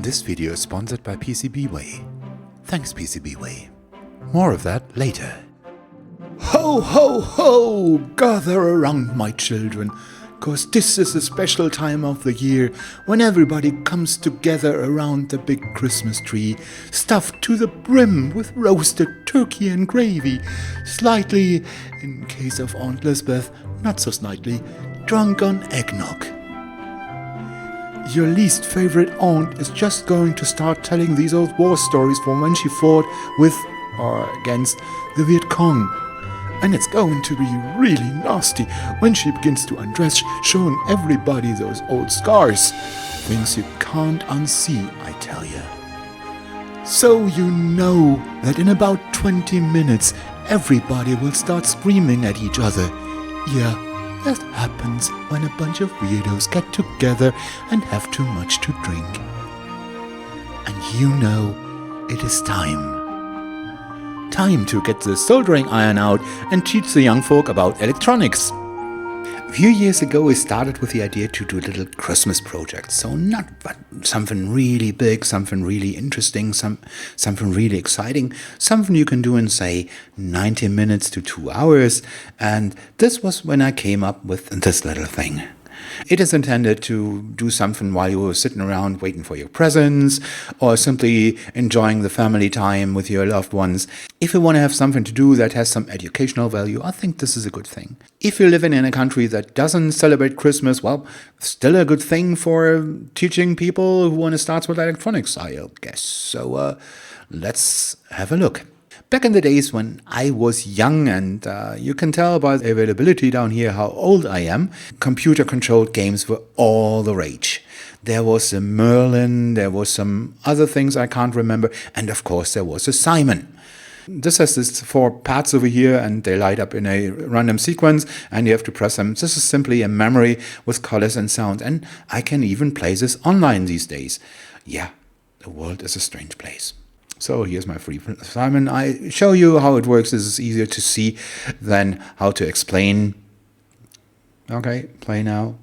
This video is sponsored by PCBWay. Thanks PCBWay. More of that later. Ho ho ho! Gather around, my children, 'cause this is a special time of the year when everybody comes together around the big Christmas tree, stuffed to the brim with roasted turkey and gravy, slightly, in case of Aunt Lisbeth, not so slightly, drunk on eggnog. Your least favorite aunt is just going to start telling these old war stories from when she fought with, or against, the Viet Cong. And it's going to be really nasty when she begins to undress, showing everybody those old scars. Things you can't unsee, I tell you. So you know that in about 20 minutes, everybody will start screaming at each other. Yeah, that happens when a bunch of weirdos get together and have too much to drink. And you know, it is time. Time to get the soldering iron out and teach the young folk about electronics. A few years ago we started with the idea to do a little Christmas project. So not but something really big, something really interesting, something really exciting, something you can do in, say, 90 minutes to 2 hours. And this was when I came up with this little thing. It is intended to do something while you were sitting around waiting for your presents, or simply enjoying the family time with your loved ones. If you want to have something to do that has some educational value, I think this is a good thing. If you're living in a country that doesn't celebrate Christmas, well, still a good thing for teaching people who want to start with electronics, I guess. So let's have a look. Back in the days when I was young, and you can tell by the availability down here how old I am, computer-controlled games were all the rage. There was a Merlin, there was some other things I can't remember, and of course there was a Simon. This has these 4 pads over here, and they light up in a random sequence, and you have to press them. This is simply a memory with colors and sounds, and I can even play this online these days. Yeah, the world is a strange place. So here's my free Simon. I show you how it works. This is easier to see than how to explain. Okay, play now.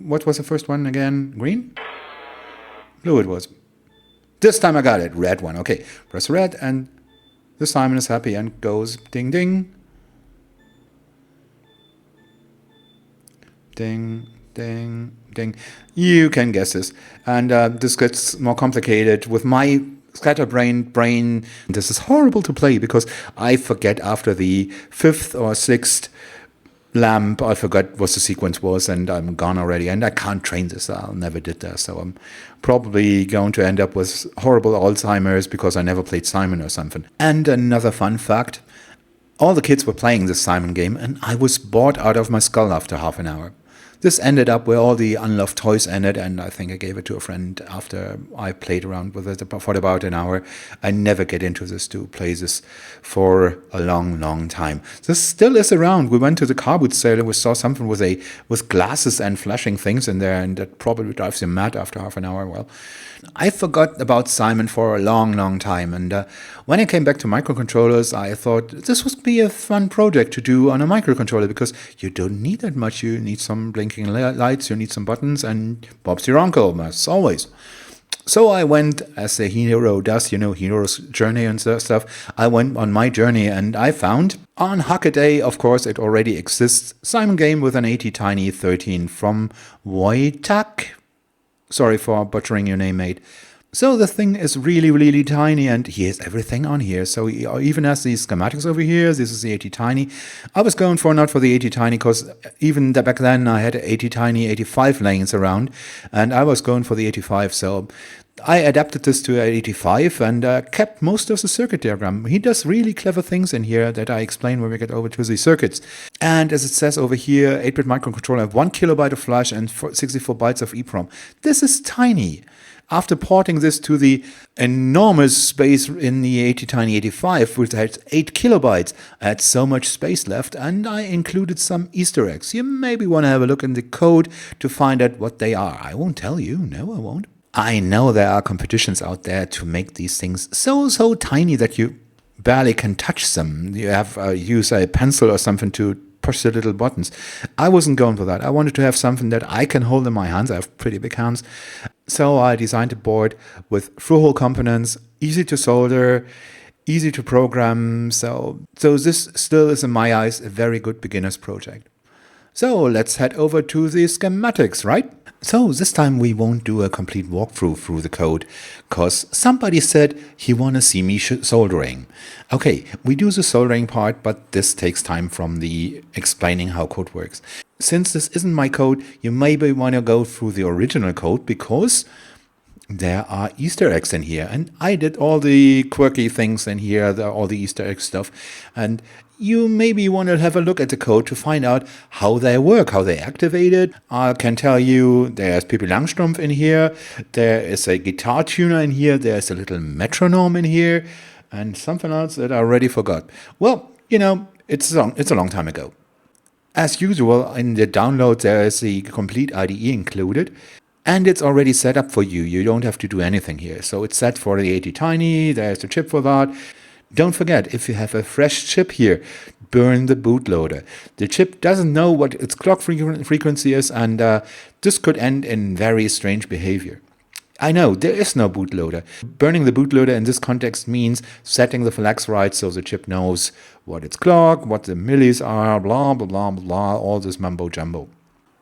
What was the first one again? Green? Blue it was. This time I got it. Red one. Okay, press red and the Simon is happy and goes ding ding. Ding, ding, ding. You can guess this. And this gets more complicated with my scatterbrained brain. This is horrible to play because I forget after the 5th or 6th lamp, I forgot what the sequence was and I'm gone already. And I can't train this. I'll never did that. So I'm probably going to end up with horrible Alzheimer's because I never played Simon or something. And another fun fact, all the kids were playing this Simon game and I was bored out of my skull after half an hour. This ended up where all the unloved toys ended, and I think I gave it to a friend after I played around with it for about an hour. I never get into this to play this for a long, long time. This still is around. We went to the car boot sale and we saw something with glasses and flashing things in there, and that probably drives you mad after half an hour. Well, I forgot about Simon for a long, long time, and when I came back to microcontrollers, I thought this would be a fun project to do on a microcontroller because you don't need that much. You need some blinking lights, you need some buttons, and Bob's your uncle, as always. So I went, as a hero does, you know, hero's journey and stuff. I went on my journey and I found, on Hackaday, of course, it already exists, Simon game with an ATtiny 13 from Vojtak. Sorry for butchering your name, mate. So the thing is really, really tiny, and here's everything on here. So he even has these schematics over here. This is the ATtiny. I was going for not for the ATtiny because even back then I had ATtiny 85 lanes around, and I was going for the 85. So I adapted this to 85 and kept most of the circuit diagram. He does really clever things in here that I explain when we get over to the circuits. And as it says over here, 8-bit microcontroller have 1 kilobyte of flash and 64 bytes of EEPROM. This is tiny. After porting this to the enormous space in the ATtiny 85, which had 8 kilobytes, I had so much space left, and I included some Easter eggs. You maybe want to have a look in the code to find out what they are. I won't tell you. No, I won't. I know there are competitions out there to make these things so tiny that you barely can touch them. You have use a pencil or something to push the little buttons. I wasn't going for that. I wanted to have something that I can hold in my hands. I have pretty big hands. So I designed a board with through-hole components, easy to solder, easy to program. So this still is, in my eyes, a very good beginner's project. So let's head over to the schematics, right? So this time we won't do a complete walkthrough through the code, because somebody said he want to see me soldering. Okay, we do the soldering part, but this takes time from the explaining how code works. Since this isn't my code, you maybe want to go through the original code, because there are Easter eggs in here, and I did all the quirky things in here, all the Easter egg stuff, and you maybe want to have a look at the code to find out how they work, how they activate it. I can tell you there's Pippi Langstrumpf in here, there is a guitar tuner in here, there's a little metronome in here, and something else that I already forgot. Well, you know, it's a long time ago. As usual, in the download there is the complete IDE included. And it's already set up for you. You don't have to do anything here. So it's set for the ATtiny. There's the chip for that. Don't forget, if you have a fresh chip here, burn the bootloader. The chip doesn't know what its clock frequency is, and this could end in very strange behavior. I know, there is no bootloader. Burning the bootloader in this context means setting the flags right so the chip knows what its clock, what the millis are, blah, blah, blah, blah, all this mumbo-jumbo.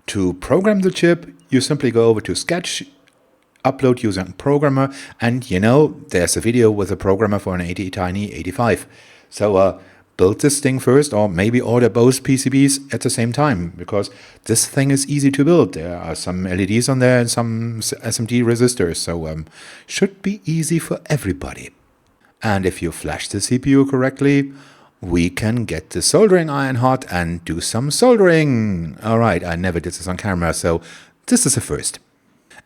To program the chip, you simply go over to Sketch, upload using programmer, and you know, there's a video with a programmer for an ATtiny 85. So build this thing first, or maybe order both PCBs at the same time, because this thing is easy to build. There are some LEDs on there and some SMD resistors, so should be easy for everybody. And if you flash the CPU correctly, we can get the soldering iron hot and do some soldering. Alright, I never did this on camera, so this is a first.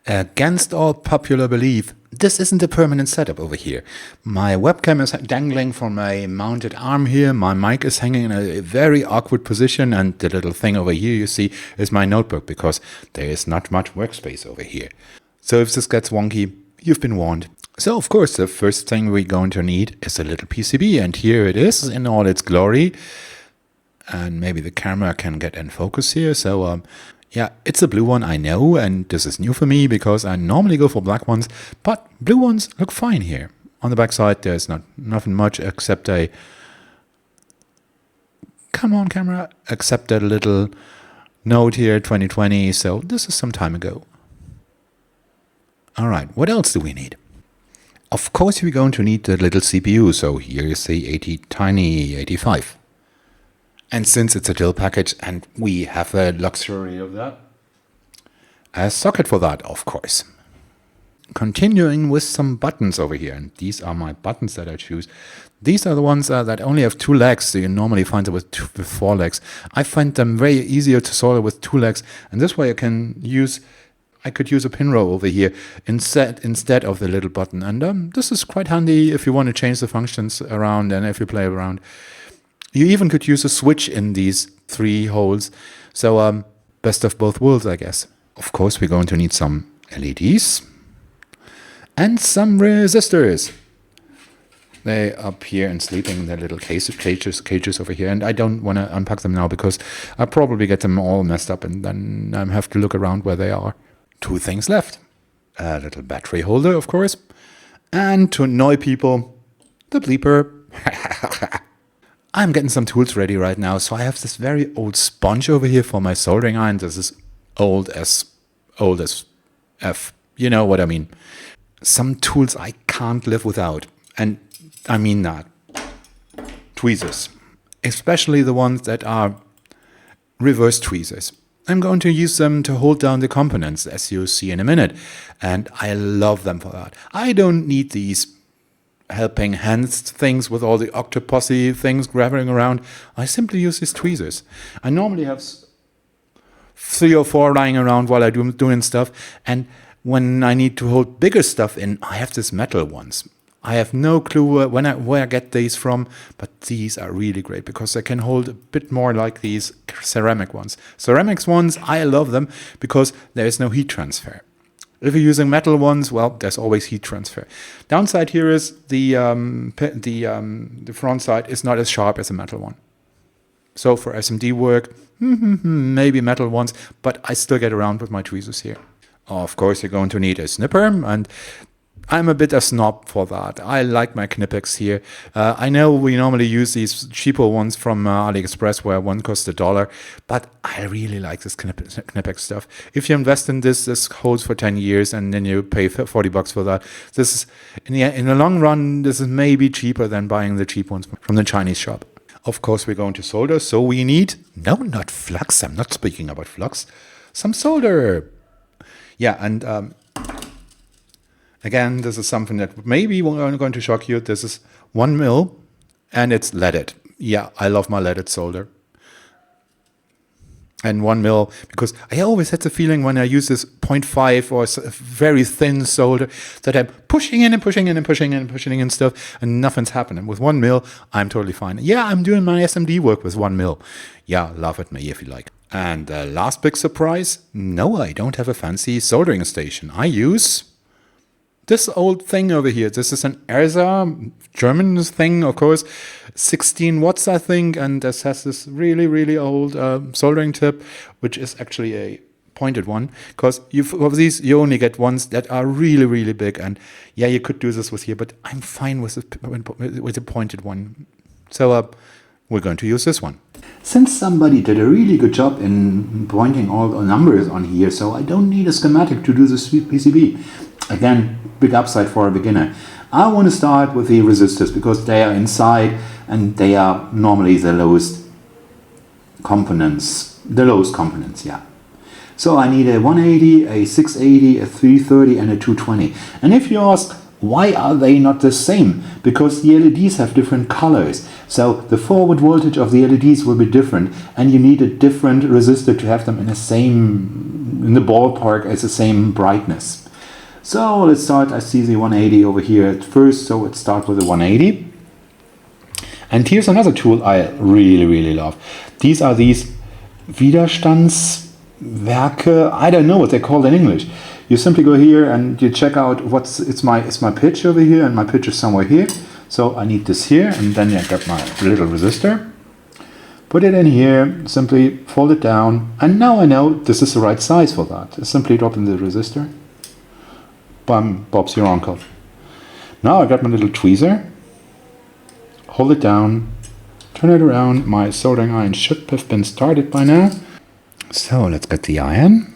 Against all popular belief, this isn't a permanent setup over here. My webcam is dangling from a mounted arm here, my mic is hanging in a very awkward position, and the little thing over here you see is my notebook, because there is not much workspace over here. So if this gets wonky, you've been warned. So of course the first thing we're going to need is a little PCB, and here it is in all its glory. And maybe the camera can get in focus here. So yeah, it's a blue one, I know, and this is new for me because I normally go for black ones, but blue ones look fine here. On the back side there's nothing much except a, come on camera, except that little note here, 2020, so this is some time ago. Alright, what else do we need? Of course we're going to need the little CPU, so here is the ATtiny 85. And since it's a DIL package and we have the luxury of that, a socket for that, of course. Continuing with some buttons over here, and these are my buttons that I choose. These are the ones that only have 2 legs, so you normally find them with 4 legs. I find them very easier to solder with 2 legs, and this way I could use a pin row over here instead of the little button. And this is quite handy if you want to change the functions around and if you play around. You even could use a switch in these 3 holes. So best of both worlds, I guess. Of course, we're going to need some LEDs and some resistors. They up here and sleeping in their little cages over here. And I don't want to unpack them now because I'll probably get them all messed up and then I have to look around where they are. 2 things left. A little battery holder, of course. And to annoy people, the bleeper. I'm getting some tools ready right now, so I have this very old sponge over here for my soldering iron. This is old as F. You know what I mean. Some tools I can't live without, and I mean that. Tweezers. Especially the ones that are reverse tweezers. I'm going to use them to hold down the components, as you'll see in a minute, and I love them for that. I don't need these helping hands things with all the octopussy things grabbing around. I simply use these tweezers. I normally have 3 or 4 lying around while I'm doing stuff, and when I need to hold bigger stuff in, I have these metal ones. I have no clue where I get these from, but these are really great because they can hold a bit more like these ceramic ones. Ceramics ones, I love them because there is no heat transfer. If you're using metal ones, well, there's always heat transfer. Downside here is the front side is not as sharp as a metal one. So for SMD work, maybe metal ones, but I still get around with my tweezers here. Of course, you're going to need a snipper, and I'm a bit a snob for that. I like my Knipex here. I know we normally use these cheaper ones from AliExpress where one costs $1, but I really like this Knipex stuff. If you invest in this, this holds for 10 years and then you pay $40 for that. This is, in the long run, this is maybe cheaper than buying the cheap ones from the Chinese shop. Of course, we're going to solder, so we need, no, not flux, I'm not speaking about flux, some solder. Yeah, and again, this is something that maybe going to shock you. This is 1 mil and it's leaded. Yeah, I love my leaded solder. And 1 mil, because I always had the feeling when I use this 0.5 or very thin solder that I'm pushing in and pushing in and pushing in and pushing in stuff and nothing's happening. With 1 mil, I'm totally fine. Yeah, I'm doing my SMD work with 1 mil. Yeah, laugh at me if you like. And the last big surprise, no, I don't have a fancy soldering station. I use this old thing over here. This is an ERSA German thing, of course, 16 watts, I think, and this has this really, really old soldering tip, which is actually a pointed one, because of these, you only get ones that are really, really big, and yeah, you could do this with here, but I'm fine with a pointed one. So we're going to use this one. Since somebody did a really good job in pointing all the numbers on here, so I don't need a schematic to do this PCB. Again, big upside for a beginner. I want to start with the resistors because they are inside and they are normally the lowest components. Yeah. So I need a 180, a 680, a 330 and a 220. And if you ask, why are they not the same? Because the LEDs have different colors. So the forward voltage of the LEDs will be different and you need a different resistor to have them in the ballpark as the same brightness. So let's start. I see the 180 over here at first, so let's start with the 180. And here's another tool I really, really love. These are these Widerstandswerke. I don't know what they're called in English. You simply go here and you check out it's my pitch over here, and my pitch is somewhere here. So I need this here, and then I got my little resistor. Put it in here, simply fold it down, and now I know this is the right size for that. Simply drop in the resistor. Bam, Bob's your uncle. Now I got my little tweezer. Hold it down, turn it around. My soldering iron should have been started by now. So let's get the iron.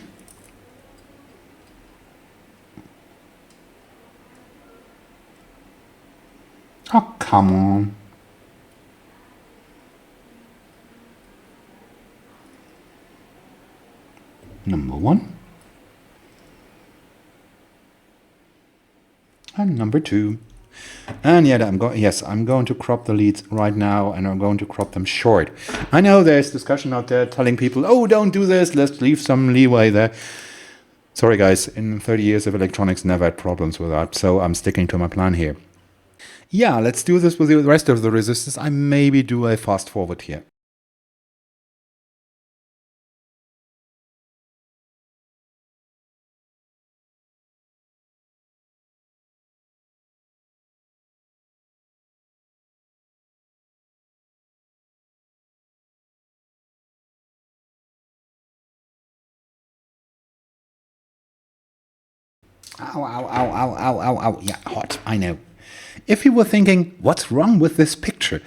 Oh, come on. Number 1. And number 2. And yet I'm going to crop the leads right now, and I'm going to crop them short. I know there's discussion out there telling people, oh, don't do this, let's leave some leeway there. Sorry guys, in 30 years of electronics never had problems with that, so I'm sticking to my plan here. Yeah, let's do this with the rest of the resistors. I maybe do a fast forward here. Ow, ow, ow, ow, ow, ow, ow. Yeah, hot, I know. If you were thinking, what's wrong with this picture?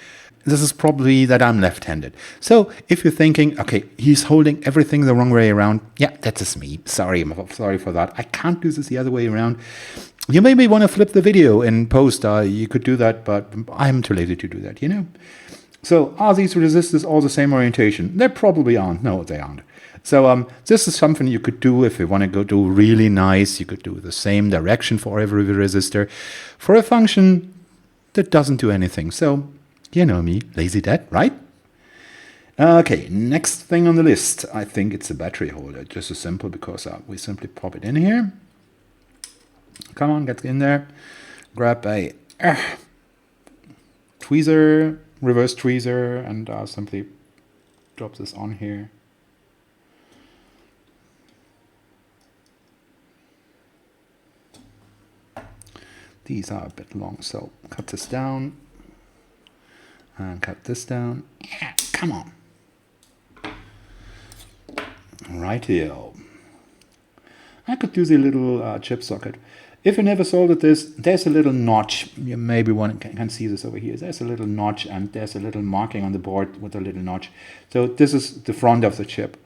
This is probably that I'm left-handed. So if you're thinking, okay, he's holding everything the wrong way around. Yeah, that's just me. Sorry for that. I can't do this the other way around. You maybe want to flip the video in post. You could do that, but I'm too lazy to do that, you know? So are these resistors all the same orientation? They probably aren't. No, they aren't. So this is something you could do if you want to go do really nice. You could do the same direction for every resistor for a function that doesn't do anything. So, you know me, lazy dad, right? Okay, next thing on the list. I think it's a battery holder. Just as simple because we simply pop it in here. Come on, get in there. Grab a tweezer, reverse tweezer, and simply drop this on here. These are a bit long, so cut this down and cut this down. Yeah, come on. Rightio. I could use a little chip socket. If you never soldered this, there's a little notch. You maybe one can see this over here. There's a little notch and there's a little marking on the board with a little notch. So this is the front of the chip.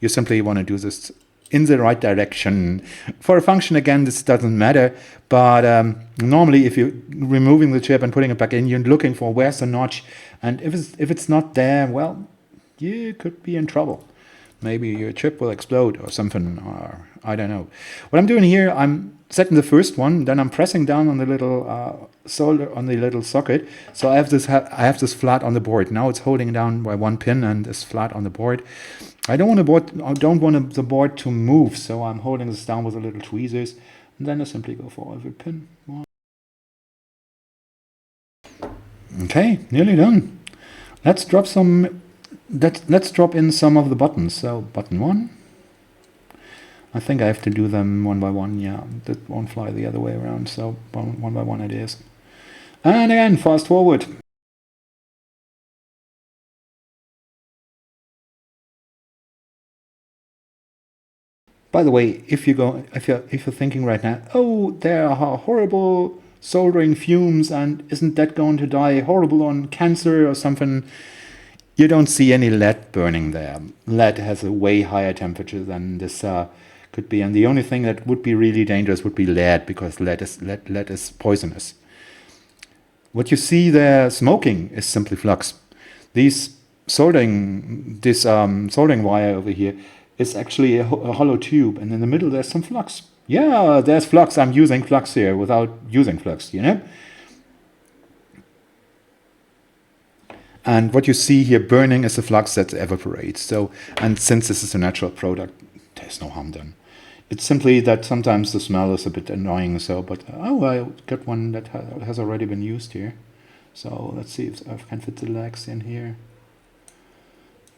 You simply want to do this in the right direction. For a function, again, this doesn't matter. But normally, if you're removing the chip and putting it back in, you're looking for where's the notch. And if it's not there, well, you could be in trouble. Maybe your chip will explode or something, or I don't know. What I'm doing here, I'm setting the first one, then I'm pressing down on the little solder on the little socket. So I have this flat on the board. Now it's holding down by one pin and it's flat on the board. I don't want the board to move, so I'm holding this down with the little tweezers, and then I simply go for every pin. Okay, nearly done. Let's drop in some of the buttons. So button 1. I think I have to do them one by one. Yeah, that won't fly the other way around. So one by one it is. And again, fast forward. By the way, if you're thinking right now, oh, there are horrible soldering fumes, and isn't that going to die horrible on cancer or something? You don't see any lead burning there. Lead has a way higher temperature than this could be, and the only thing that would be really dangerous would be lead, because lead is poisonous. What you see there smoking is simply flux. This soldering wire over here is actually a hollow tube, and in the middle there's some flux. Yeah, there's flux. I'm using flux here without using flux, you know? And what you see here burning is the flux that evaporates. So, and since this is a natural product, there's no harm done. It's simply that sometimes the smell is a bit annoying. So, but oh, I got one that has already been used here. So let's see if I can fit the legs in here.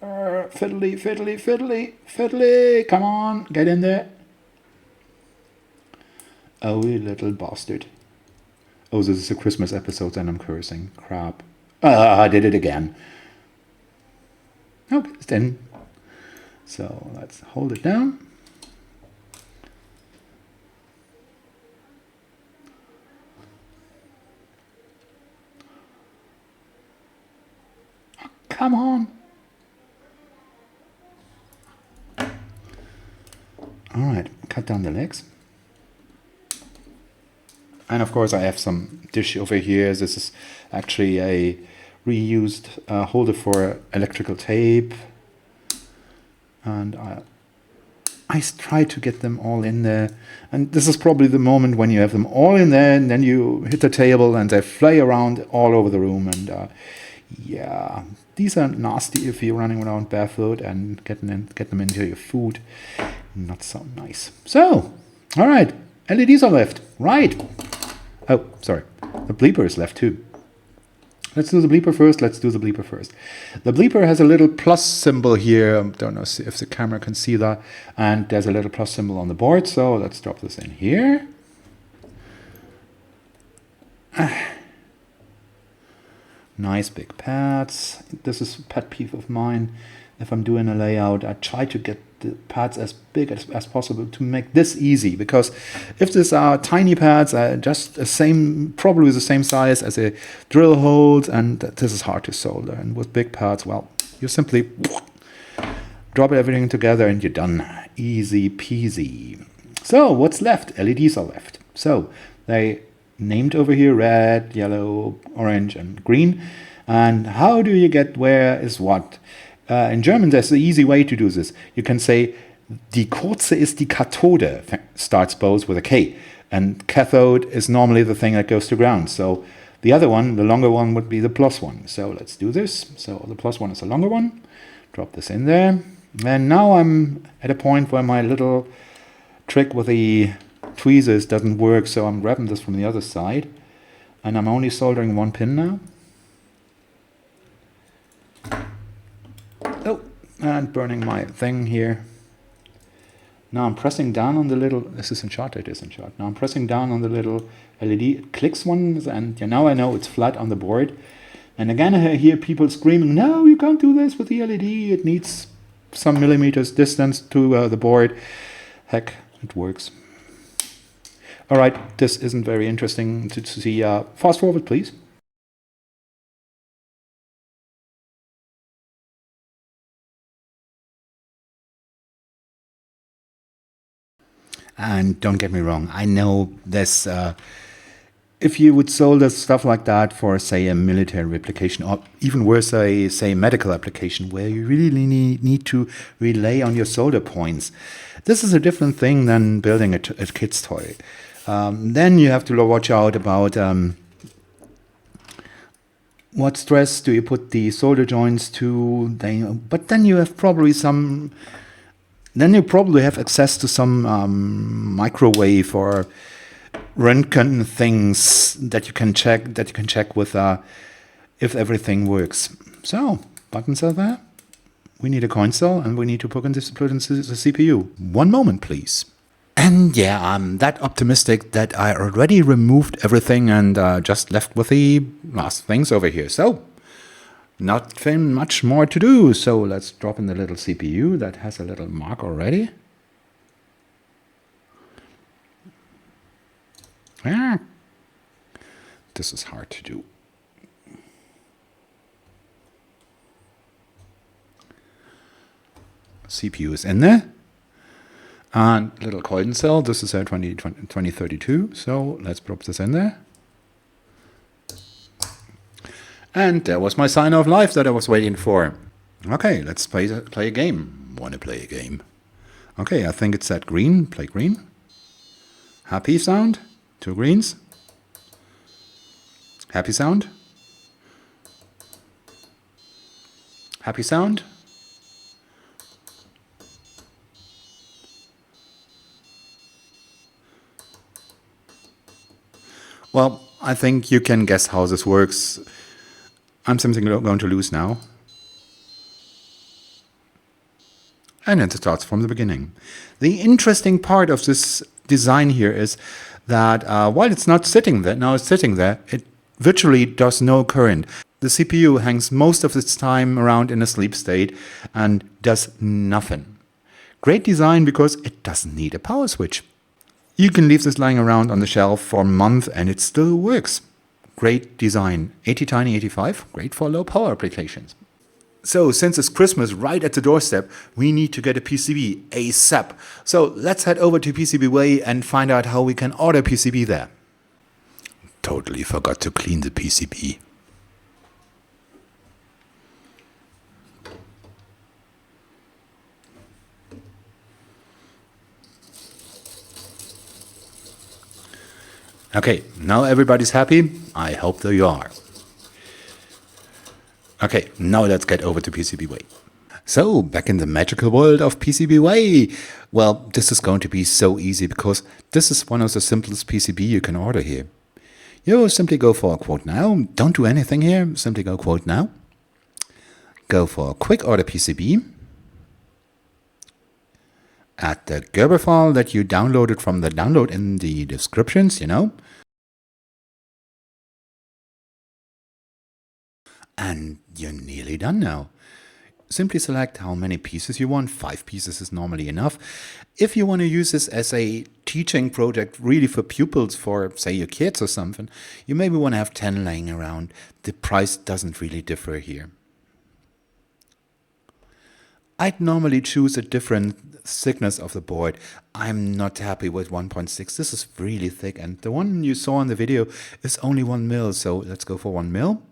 Fiddly, fiddly, fiddly, fiddly. Come on, get in there. Oh, you little bastard. Oh, this is a Christmas episode and I'm cursing. Crap. I did it again. Okay, it's in. So let's hold it down. Oh, come on. All right, cut down the legs. And of course I have some dish over here. This is actually a reused holder for electrical tape. And I try to get them all in there. And this is probably the moment when you have them all in there and then you hit the table and they fly around all over the room. And yeah, these are nasty if you're running around barefoot and get them into your food. Not so nice. So, all right, LEDs are left. Right. Oh, sorry. The bleeper is left too. Let's do the bleeper first. The bleeper has a little plus symbol here. I don't know if the camera can see that. And there's a little plus symbol on the board. So let's drop this in here. Nice big pads. This is a pet peeve of mine. If I'm doing a layout, I try to get the pads as big as possible to make this easy, because if these are tiny pads, just probably the same size as a drill holes, and this is hard to solder. And with big pads, well, you simply drop everything together and you're done. Easy peasy. So what's left? LEDs are left. So they named over here red, yellow, orange, and green. And how do you get where is what? In German, there's an easy way to do this. You can say, die kurze ist die Kathode, starts both with a K. And cathode is normally the thing that goes to ground. So the other one, the longer one, would be the plus one. So let's do this. So the plus one is the longer one. Drop this in there. And now I'm at a point where my little trick with the tweezers doesn't work. So I'm grabbing this from the other side. And I'm only soldering one pin now. Oh, and burning my thing here. Now I'm pressing down on the little, this is in shot, it is in shot. Now I'm pressing down on the little LED, it clicks once, and now I know it's flat on the board. And again I hear people screaming, no, you can't do this with the LED, it needs some millimeters distance to the board. Heck, it works. All right, this isn't very interesting to see. Fast forward, please. And don't get me wrong, I know this. If you would solder stuff like that for, say, a military application, or even worse, say, medical application, where you really need to rely on your solder points, this is a different thing than building a kid's toy. Then you have to watch out about what stress do you put the solder joints to. But then you have probably some. Then you probably have access to some microwave or Röntgen things that you can check with if everything works. So buttons are there. We need a coin cell and we need to plug in the CPU. One moment, please. And yeah, I'm that optimistic that I already removed everything and just left with the last things over here. So nothing much more to do. So let's drop in the little CPU that has a little mark already. Ah, this is hard to do. CPU is in there. And little coin cell, this is a 2032. So let's drop this in there. And there was my sign of life that I was waiting for. Okay, let's play a game. Want to play a game? Okay, I think it's that green. Play green. Happy sound. 2 greens. Happy sound. Happy sound. Well, I think you can guess how this works. I'm simply going to lose now. And then it starts from the beginning. The interesting part of this design here is that while it's not sitting there, now it's sitting there, it virtually does no current. The CPU hangs most of its time around in a sleep state and does nothing. Great design because it doesn't need a power switch. You can leave this lying around on the shelf for a month and it still works. Great design. ATtiny85, great for low power applications. So since it's Christmas right at the doorstep, we need to get a PCB ASAP. So let's head over to PCBWay and find out how we can order PCB there. Totally forgot to clean the PCB. Okay, now everybody's happy. I hope that you are. Okay, now let's get over to PCBWay. So, back in the magical world of PCBWay. Well, this is going to be so easy because this is one of the simplest PCB you can order here. You simply go for a quote now. Don't do anything here. Simply go quote now. Go for a quick order PCB. Add the Gerber file that you downloaded from the download in the descriptions, you know. And you're nearly done now. Simply select how many pieces you want. 5 pieces is normally enough. If you want to use this as a teaching project really for pupils, for say your kids or something, you maybe want to have 10 laying around. The price doesn't really differ here. I'd normally choose a different thickness of the board. I'm not happy with 1.6. This is really thick, and the one you saw in the video is only 1 mil, so let's go for 1 mil.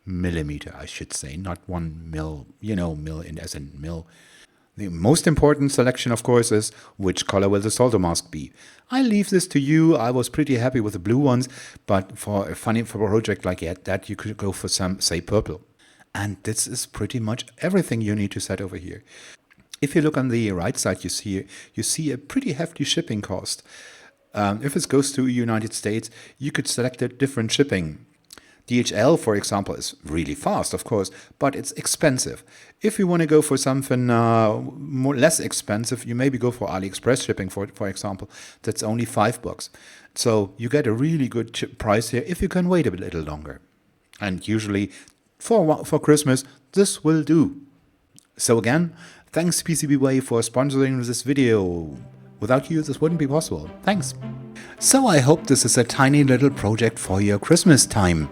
Millimeter, I should say, not 1 mil, you know, mil in as in mil. The most important selection, of course, is which color will the solder mask be. I leave this to you. I was pretty happy with the blue ones, but for a project like that, you could go for some, say, purple. And this is pretty much everything you need to set over here. If you look on the right side, you see a pretty hefty shipping cost. If it goes to the United States, you could select a different shipping. DHL, for example, is really fast, of course, but it's expensive. If you want to go for something less expensive, you maybe go for AliExpress shipping, for example. That's only $5. So you get a really good price here if you can wait a little longer. And usually for Christmas, this will do. So again, Thanks PCBWay for sponsoring this video. Without you, this wouldn't be possible. Thanks. So I hope this is a tiny little project for your Christmas time.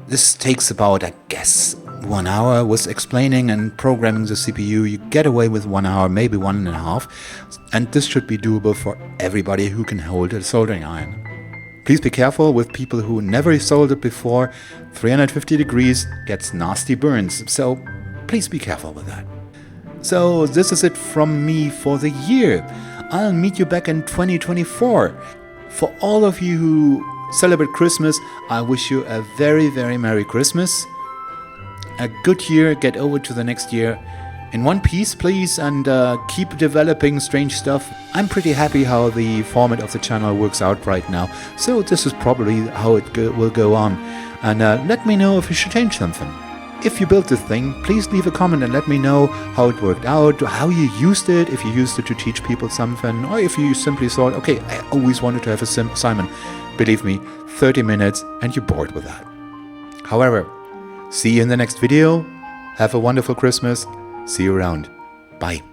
This takes about, I guess, 1 hour with explaining and programming the CPU. You get away with 1 hour, maybe 1.5. And this should be doable for everybody who can hold a soldering iron. Please be careful with people who never soldered before. 350 degrees gets nasty burns, so please be careful with that. So this is it from me for the year. I'll meet you back in 2024. For all of you who celebrate Christmas, I wish you a very, very Merry Christmas. A good year, get over to the next year. In one piece, please, and keep developing strange stuff. I'm pretty happy how the format of the channel works out right now, so this is probably how it will go on. And let me know if you should change something. If you built this thing, please leave a comment and let me know how it worked out, how you used it, if you used it to teach people something, or if you simply thought, okay, I always wanted to have a Simon. Believe me, 30 minutes and you're bored with that. However, see you in the next video. Have a wonderful Christmas. See you around. Bye.